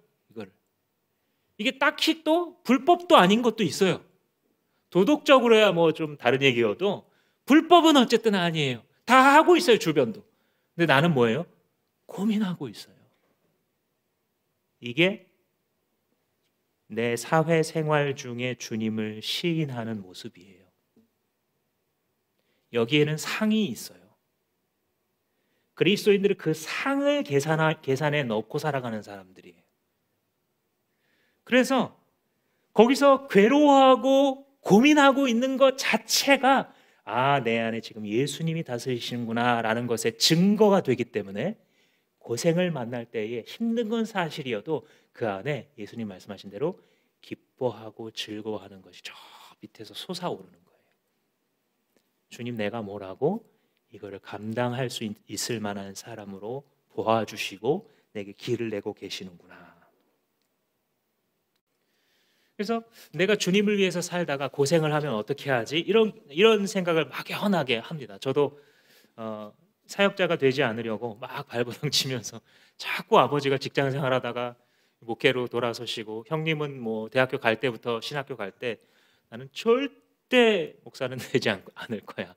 이게 딱히 또 불법도 아닌 것도 있어요. 도덕적으로야 뭐 좀 다른 얘기여도 불법은 어쨌든 아니에요. 다 하고 있어요, 주변도. 근데 나는 뭐예요? 고민하고 있어요. 이게 내 사회생활 중에 주님을 시인하는 모습이에요. 여기에는 상이 있어요. 그리스도인들은 그 상을 계산에 넣고 살아가는 사람들이에요. 그래서 거기서 괴로워하고 고민하고 있는 것 자체가, 내 안에 지금 예수님이 다스리시는구나 라는 것의 증거가 되기 때문에 고생을 만날 때에 힘든 건 사실이어도 그 안에 예수님 말씀하신 대로 기뻐하고 즐거워하는 것이 저 밑에서 솟아오르는 거예요. 주님, 내가 뭐라고 이거를 감당할 수 있을 만한 사람으로 도와주시고 내게 길을 내고 계시는구나. 그래서 내가 주님을 위해서 살다가 고생을 하면 어떻게 하지? 이런 생각을 막연하게 합니다. 저도 사역자가 되지 않으려고 막 발버둥 치면서 자꾸 아버지가 직장 생활하다가 목회로 돌아서시고, 형님은 뭐 대학교 갈 때부터 신학교 갈 때 나는 절대 목사는 되지 않을 거야.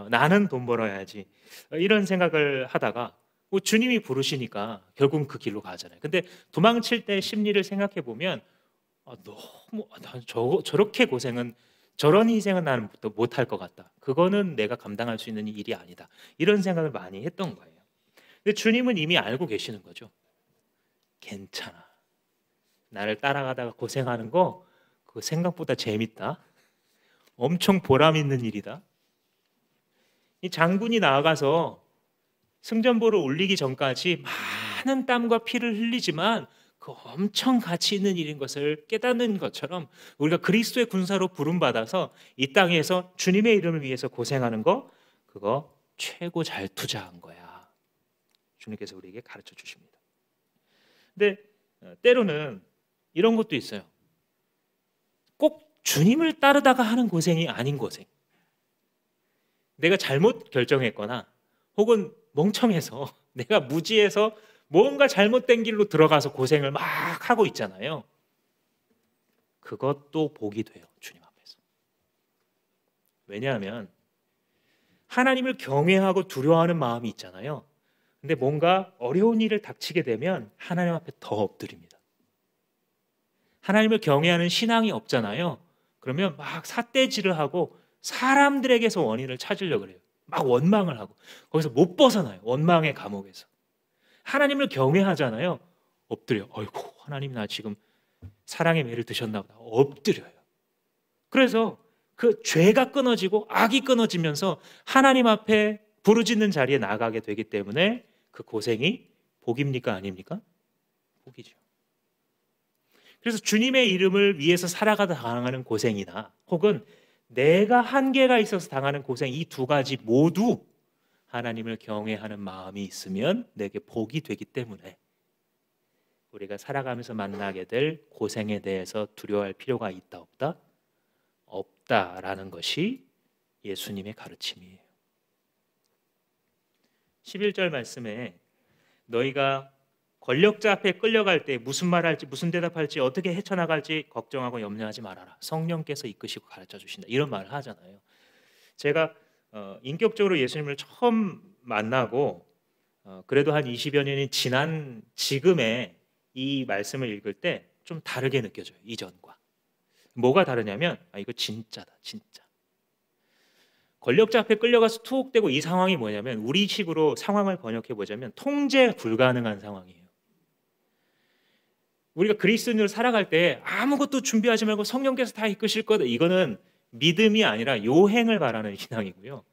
나는 돈 벌어야지. 이런 생각을 하다가 주님이 부르시니까 결국은 그 길로 가잖아요. 근데 도망칠 때 심리를 생각해 보면 너무 저렇게 고생은, 저런 희생은 나는 못할 것 같다. 그거는 내가 감당할 수 있는 일이 아니다. 이런 생각을 많이 했던 거예요. 근데 주님은 이미 알고 계시는 거죠. 괜찮아. 나를 따라가다가 고생하는 거 그거 생각보다 재밌다. 엄청 보람 있는 일이다. 이 장군이 나아가서 승전보를 올리기 전까지 많은 땀과 피를 흘리지만 그 엄청 가치 있는 일인 것을 깨닫는 것처럼, 우리가 그리스도의 군사로 부름받아서 이 땅에서 주님의 이름을 위해서 고생하는 거, 그거 최고 잘 투자한 거야. 주님께서 우리에게 가르쳐 주십니다. 근데 때로는 이런 것도 있어요. 꼭 주님을 따르다가 하는 고생이 아닌 고생. 내가 잘못 결정했거나 혹은 멍청해서 내가 무지해서 뭔가 잘못된 길로 들어가서 고생을 막 하고 있잖아요. 그것도 복이 돼요, 주님 앞에서. 왜냐하면 하나님을 경외하고 두려워하는 마음이 있잖아요. 근데 뭔가 어려운 일을 닥치게 되면 하나님 앞에 더 엎드립니다. 하나님을 경외하는 신앙이 없잖아요. 그러면 막 삿대질을 하고 사람들에게서 원인을 찾으려고 그래요. 막 원망을 하고 거기서 못 벗어나요. 원망의 감옥에서. 하나님을 경외하잖아요. 엎드려. 어이구, 하나님 나 지금 사랑의 매를 드셨나 보다. 엎드려요. 그래서 그 죄가 끊어지고 악이 끊어지면서 하나님 앞에 부르짖는 자리에 나가게 되기 때문에 그 고생이 복입니까 아닙니까? 복이죠. 그래서 주님의 이름을 위해서 살아가다 당하는 고생이나 혹은 내가 한계가 있어서 당하는 고생, 이 두 가지 모두 하나님을 경외하는 마음이 있으면 내게 복이 되기 때문에 우리가 살아가면서 만나게 될 고생에 대해서 두려워할 필요가 있다 없다? 없다라는 것이 예수님의 가르침이에요. 11절 말씀에 너희가 권력자 앞에 끌려갈 때 무슨 말할지 무슨 대답할지 어떻게 헤쳐나갈지 걱정하고 염려하지 말아라. 성령께서 이끄시고 가르쳐 주신다. 이런 말을 하잖아요. 제가 인격적으로 예수님을 처음 만나고 그래도 한 20여 년이 지난 지금의 이 말씀을 읽을 때 좀 다르게 느껴져요. 이전과. 뭐가 다르냐면 이거 진짜다. 진짜. 권력자 앞에 끌려가서 투옥되고 이 상황이 뭐냐면 우리식으로 상황을 번역해 보자면 통제 불가능한 상황이에요. 우리가 그리스도인으로 살아갈 때 아무것도 준비하지 말고 성령께서 다 이끄실 거다. 이거는 믿음이 아니라 요행을 바라는 신앙이고요.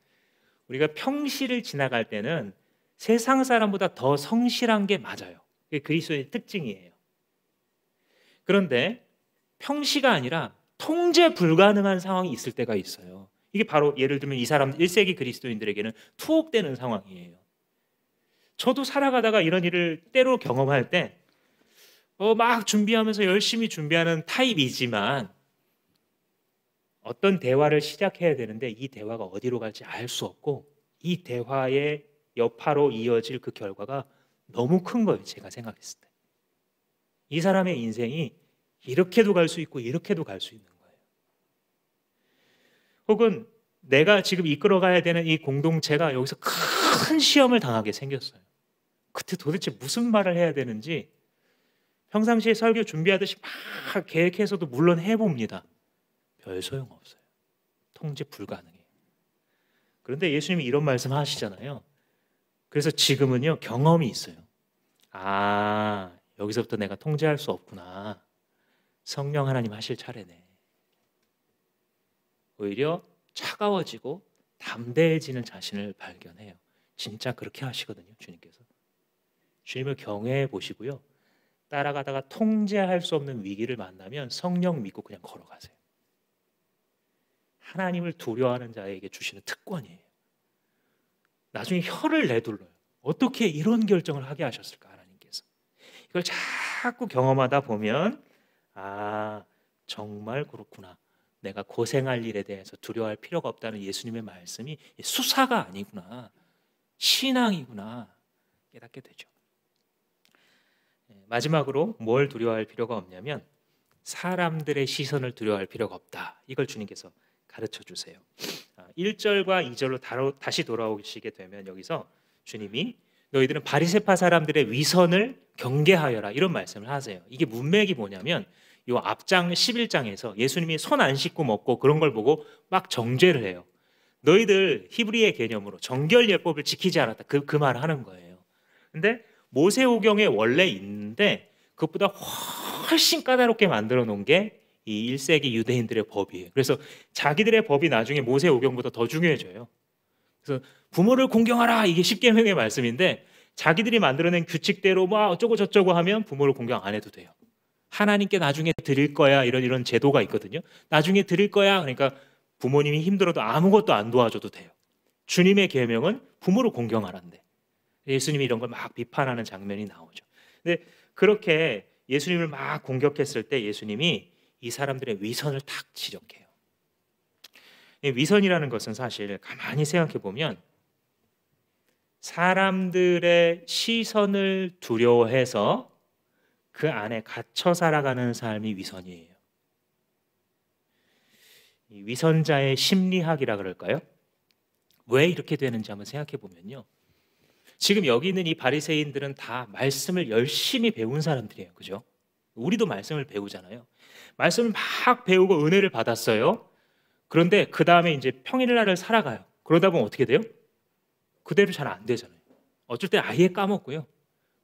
우리가 평시를 지나갈 때는 세상 사람보다 더 성실한 게 맞아요. 그게 그리스도의 특징이에요. 그런데 평시가 아니라 통제 불가능한 상황이 있을 때가 있어요. 이게 바로 예를 들면 이 사람 1세기 그리스도인들에게는 투옥되는 상황이에요. 저도 살아가다가 이런 일을 때로 경험할 때 막 준비하면서 열심히 준비하는 타입이지만 어떤 대화를 시작해야 되는데 이 대화가 어디로 갈지 알 수 없고 이 대화의 여파로 이어질 그 결과가 너무 큰 거예요. 제가 생각했을 때. 이 사람의 인생이 이렇게도 갈 수 있고 이렇게도 갈 수 있는 거예요. 혹은 내가 지금 이끌어가야 되는 이 공동체가 여기서 큰 시험을 당하게 생겼어요. 그때 도대체 무슨 말을 해야 되는지 평상시에 설교 준비하듯이 막 계획해서도 물론 해봅니다. 별 소용없어요. 통제 불가능해요. 그런데 예수님이 이런 말씀 하시잖아요. 그래서 지금은요 경험이 있어요. 여기서부터 내가 통제할 수 없구나. 성령 하나님 하실 차례네. 오히려 차가워지고 담대해지는 자신을 발견해요. 진짜 그렇게 하시거든요. 주님께서. 주님을 경외해 보시고요. 따라가다가 통제할 수 없는 위기를 만나면 성령 믿고 그냥 걸어가세요. 하나님을 두려워하는 자에게 주시는 특권이에요. 나중에 혀를 내둘러요. 어떻게 이런 결정을 하게 하셨을까 하나님께서. 이걸 자꾸 경험하다 보면 정말 그렇구나. 내가 고생할 일에 대해서 두려워할 필요가 없다는 예수님의 말씀이 수사가 아니구나. 신앙이구나. 깨닫게 되죠. 마지막으로 뭘 두려워할 필요가 없냐면 사람들의 시선을 두려워할 필요가 없다. 이걸 주님께서 가르쳐 주세요. 1절과 2절로 다시 돌아오시게 되면 여기서 주님이 너희들은 바리새파 사람들의 위선을 경계하여라 이런 말씀을 하세요. 이게 문맥이 뭐냐면 이 앞장 11장에서 예수님이 손 안 씻고 먹고 그런 걸 보고 막 정죄를 해요. 너희들 히브리의 개념으로 정결 예법을 지키지 않았다. 그 말을 하는 거예요. 근데 모세오경에 원래 있는데 그것보다 훨씬 까다롭게 만들어 놓은 게 이 1세기 유대인들의 법이에요. 그래서 자기들의 법이 나중에 모세오경보다 더 중요해져요. 그래서 부모를 공경하라 이게 십계명의 말씀인데 자기들이 만들어낸 규칙대로 막 어쩌고 저쩌고 하면 부모를 공경 안 해도 돼요. 하나님께 나중에 드릴 거야 이런 제도가 있거든요. 나중에 드릴 거야 그러니까 부모님이 힘들어도 아무것도 안 도와줘도 돼요. 주님의 계명은 부모를 공경하란데 예수님이 이런 걸 막 비판하는 장면이 나오죠. 근데 그렇게 예수님을 막 공격했을 때 예수님이 이 사람들의 위선을 탁 지적해요. 위선이라는 것은 사실 가만히 생각해 보면 사람들의 시선을 두려워해서 그 안에 갇혀 살아가는 삶이 위선이에요. 이 위선자의 심리학이라 그럴까요? 왜 이렇게 되는지 한번 생각해 보면요. 지금 여기 있는 이 바리새인들은 다 말씀을 열심히 배운 사람들이에요. 그죠? 우리도 말씀을 배우잖아요. 말씀을 막 배우고 은혜를 받았어요. 그런데 그 다음에 이제 평일날을 살아가요. 그러다 보면 어떻게 돼요? 그대로 잘 안 되잖아요. 어쩔 때 아예 까먹고요.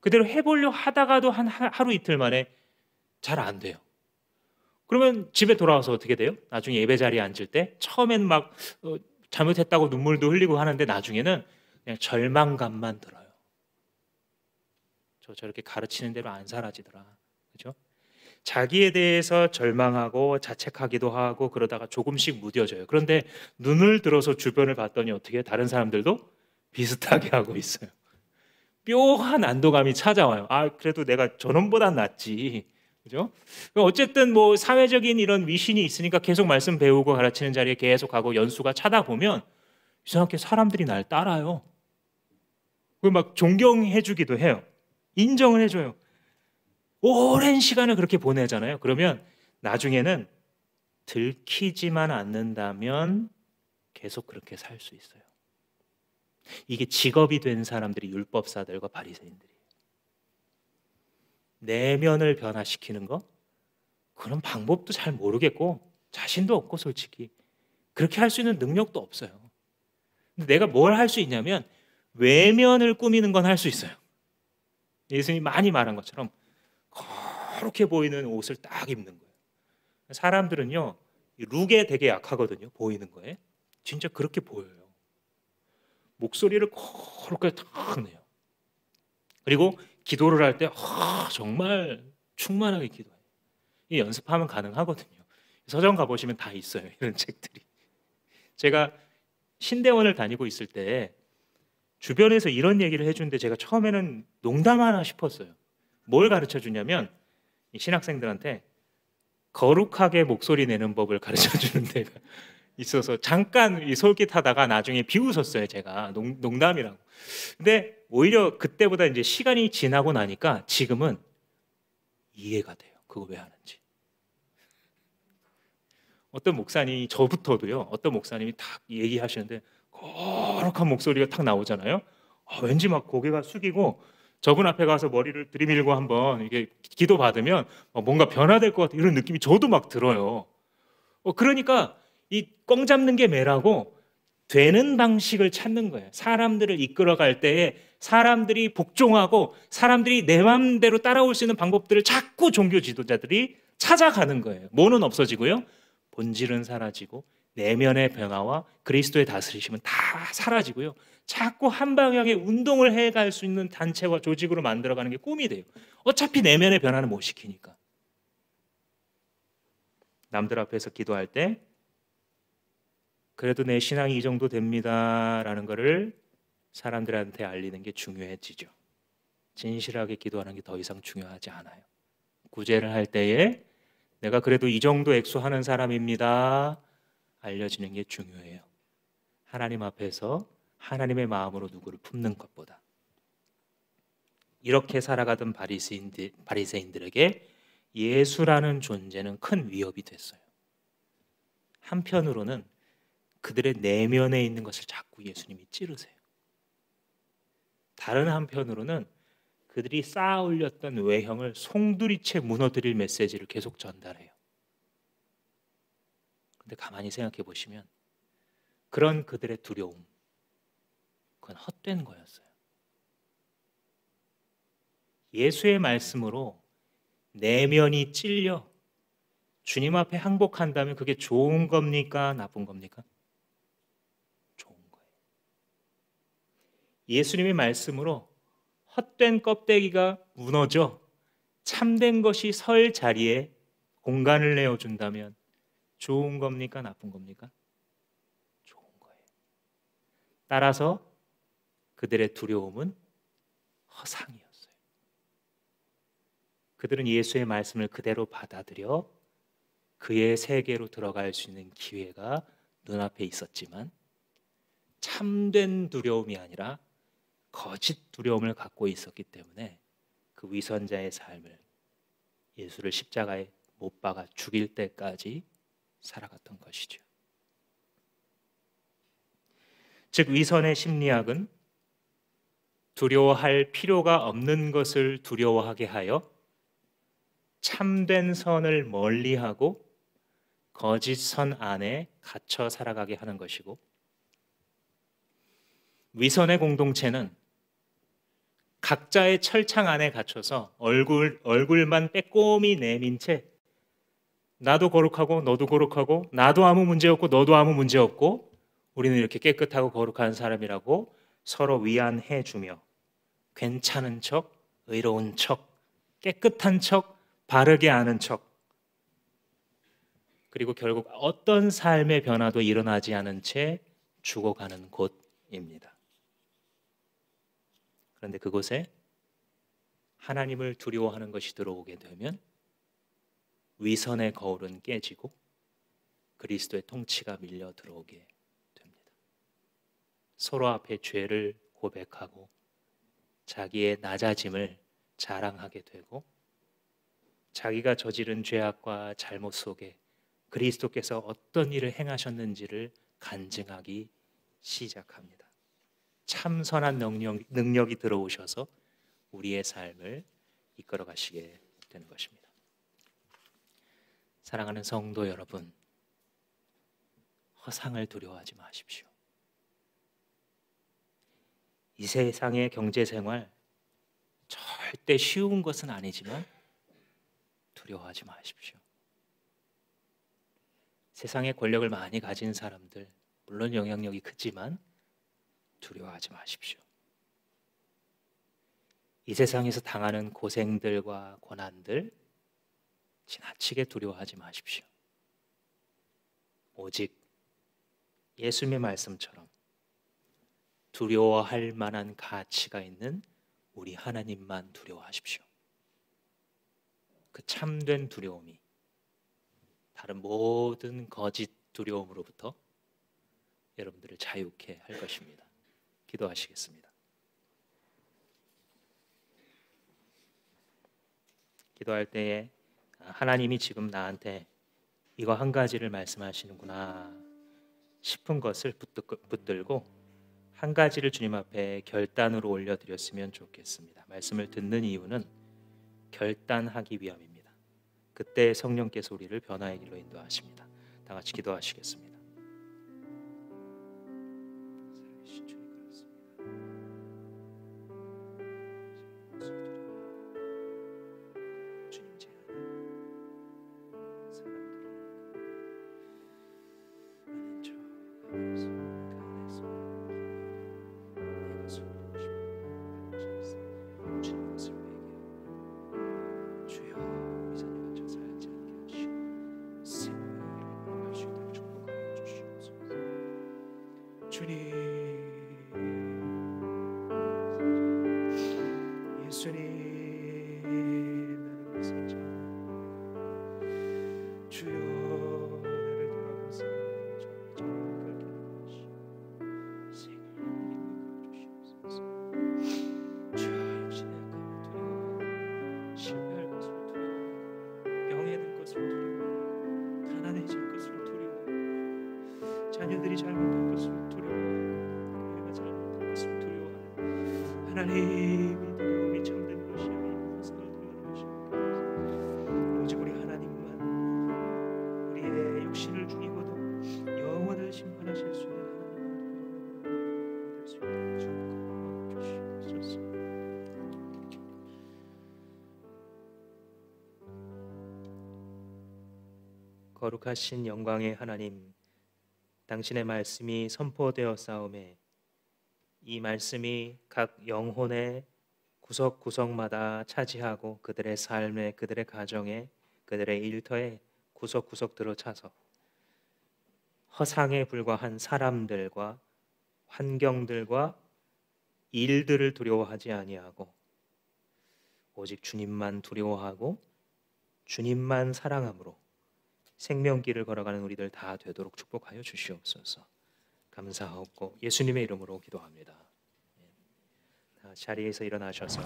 그대로 해보려 하다가도 한 하루 이틀 만에 잘 안 돼요. 그러면 집에 돌아와서 어떻게 돼요? 나중에 예배 자리에 앉을 때 처음엔 막 잘못했다고 눈물도 흘리고 하는데 나중에는 그냥 절망감만 들어요. 저렇게 가르치는 대로 안 사라지더라. 그죠? 자기에 대해서 절망하고 자책하기도 하고 그러다가 조금씩 무뎌져요. 그런데 눈을 들어서 주변을 봤더니 어떻게 다른 사람들도 비슷하게 하고 있어요. 묘한 안도감이 찾아와요. 아, 그래도 내가 저놈보단 낫지. 그죠? 어쨌든 뭐 사회적인 이런 위신이 있으니까 계속 말씀 배우고 가르치는 자리에 계속 가고 연수가 차다 보면 이상하게 사람들이 날 따라요. 막 존경해 주기도 해요. 인정을 해줘요. 오랜 시간을 그렇게 보내잖아요. 그러면 나중에는 들키지만 않는다면 계속 그렇게 살 수 있어요. 이게 직업이 된 사람들이 율법사들과 바리새인들이에요. 내면을 변화시키는 거, 그런 방법도 잘 모르겠고 자신도 없고 솔직히 그렇게 할 수 있는 능력도 없어요. 근데 내가 뭘 할 수 있냐면 외면을 꾸미는 건 할 수 있어요. 예수님이 많이 말한 것처럼 거룩해 보이는 옷을 딱 입는 거예요. 사람들은요, 룩에 되게 약하거든요. 보이는 거에. 진짜 그렇게 보여요. 목소리를 그렇게 탁 내요. 그리고 기도를 할 때 정말 충만하게 기도해요. 이 연습하면 가능하거든요. 서점 가보시면 다 있어요. 이런 책들이. 제가 신대원을 다니고 있을 때 주변에서 이런 얘기를 해주는데 제가 처음에는 농담하나 싶었어요. 뭘 가르쳐 주냐면 이 신학생들한테 거룩하게 목소리 내는 법을 가르쳐 주는 데가 있어서 잠깐 솔깃하다가 나중에 비웃었어요. 제가 농담이라고. 근데 오히려 그때보다 이제 시간이 지나고 나니까 지금은 이해가 돼요. 그거 왜 하는지. 어떤 목사님이 저부터도요. 어떤 목사님이 딱 얘기하시는데 거룩한 목소리가 탁 나오잖아요. 왠지 막 고개가 숙이고 저분 앞에 가서 머리를 들이밀고 한번 이게 기도 받으면 뭔가 변화될 것 같은 이런 느낌이 저도 막 들어요. 그러니까 이 꽝 잡는 게 매라고 되는 방식을 찾는 거예요. 사람들을 이끌어갈 때에 사람들이 복종하고 사람들이 내 마음대로 따라올 수 있는 방법들을 자꾸 종교 지도자들이 찾아가는 거예요. 뭐는 없어지고요. 본질은 사라지고 내면의 변화와 그리스도의 다스리심은 다 사라지고요. 자꾸 한 방향의 운동을 해갈 수 있는 단체와 조직으로 만들어가는 게 꿈이 돼요. 어차피 내면의 변화는 못 시키니까. 남들 앞에서 기도할 때 그래도 내 신앙이 이 정도 됩니다라는 거를 사람들한테 알리는 게 중요해지죠. 진실하게 기도하는 게 더 이상 중요하지 않아요. 구제를 할 때에 내가 그래도 이 정도 액수하는 사람입니다 알려지는 게 중요해요. 하나님 앞에서 하나님의 마음으로 누구를 품는 것보다. 이렇게 살아가던 바리새인들에게 예수라는 존재는 큰 위협이 됐어요. 한편으로는 그들의 내면에 있는 것을 자꾸 예수님이 찌르세요. 다른 한편으로는 그들이 쌓아 올렸던 외형을 송두리째 무너뜨릴 메시지를 계속 전달해요. 근데 가만히 생각해 보시면 그런 그들의 두려움, 그건 헛된 거였어요. 예수의 말씀으로 내면이 찔려 주님 앞에 항복한다면 그게 좋은 겁니까? 나쁜 겁니까? 좋은 거예요. 예수님의 말씀으로 헛된 껍데기가 무너져 참된 것이 설 자리에 공간을 내어준다면 좋은 겁니까? 나쁜 겁니까? 좋은 거예요. 따라서 그들의 두려움은 허상이었어요. 그들은 예수의 말씀을 그대로 받아들여 그의 세계로 들어갈 수 있는 기회가 눈앞에 있었지만 참된 두려움이 아니라 거짓 두려움을 갖고 있었기 때문에 그 위선자의 삶을 예수를 십자가에 못 박아 죽일 때까지 살아갔던 것이죠. 즉 위선의 심리학은 두려워할 필요가 없는 것을 두려워하게 하여 참된 선을 멀리하고 거짓 선 안에 갇혀 살아가게 하는 것이고, 위선의 공동체는 각자의 철창 안에 갇혀서 얼굴만 빼꼼히 내민 채 나도 거룩하고 너도 거룩하고 나도 아무 문제 없고 너도 아무 문제 없고 우리는 이렇게 깨끗하고 거룩한 사람이라고 서로 위안해 주며 괜찮은 척, 의로운 척, 깨끗한 척, 바르게 아는 척, 그리고 결국 어떤 삶의 변화도 일어나지 않은 채 죽어가는 곳입니다. 그런데 그곳에 하나님을 두려워하는 것이 들어오게 되면 위선의 거울은 깨지고 그리스도의 통치가 밀려 들어오게 됩니다. 서로 앞에 죄를 고백하고 자기의 낮아짐을 자랑하게 되고 자기가 저지른 죄악과 잘못 속에 그리스도께서 어떤 일을 행하셨는지를 간증하기 시작합니다. 참 선한 능력이 들어오셔서 우리의 삶을 이끌어 가시게 되는 것입니다. 사랑하는 성도 여러분, 허상을 두려워하지 마십시오. 이 세상의 경제생활 절대 쉬운 것은 아니지만 두려워하지 마십시오. 세상의 권력을 많이 가진 사람들, 물론 영향력이 크지만 두려워하지 마십시오. 이 세상에서 당하는 고생들과 고난들 지나치게 두려워하지 마십시오. 오직 예수님의 말씀처럼 두려워할 만한 가치가 있는 우리 하나님만 두려워하십시오. 그 참된 두려움이 다른 모든 거짓 두려움으로부터 여러분들을 자유케 할 것입니다. 기도하시겠습니다. 기도할 때에 하나님이 지금 나한테 이거 한 가지를 말씀하시는구나 싶은 것을 붙들고 한 가지를 주님 앞에 결단으로 올려드렸으면 좋겠습니다. 말씀을 듣는 이유는 결단하기 위함입니다. 그때 성령께서 우리를 변화의 길로 인도하십니다. 다 같이 기도하시겠습니다. 자녀들이 잘못할 것을 두려워하고 교회가 잘못할 것을 두려워하는 하나님의 두려움이 참된 것이 아니고 허상을 두려워하는 것입니다. 오직 우리 하나님만 우리의 육신을 죽이고도 영원을 심판하실 수 있는 하나님만 될 수 있도록 주님 주시옵소서. 거룩하신 영광의 하나님, 당신의 말씀이 선포되어 싸움에 이 말씀이 각 영혼의 구석구석마다 차지하고 그들의 삶에, 그들의 가정에, 그들의 일터에 구석구석 들어차서 허상에 불과한 사람들과 환경들과 일들을 두려워하지 아니하고 오직 주님만 두려워하고 주님만 사랑함으로 생명길을 걸어가는 우리들 다 되도록 축복하여 주시옵소서. 감사하옵고 예수님의 이름으로 기도합니다. 자리에서 일어나셔서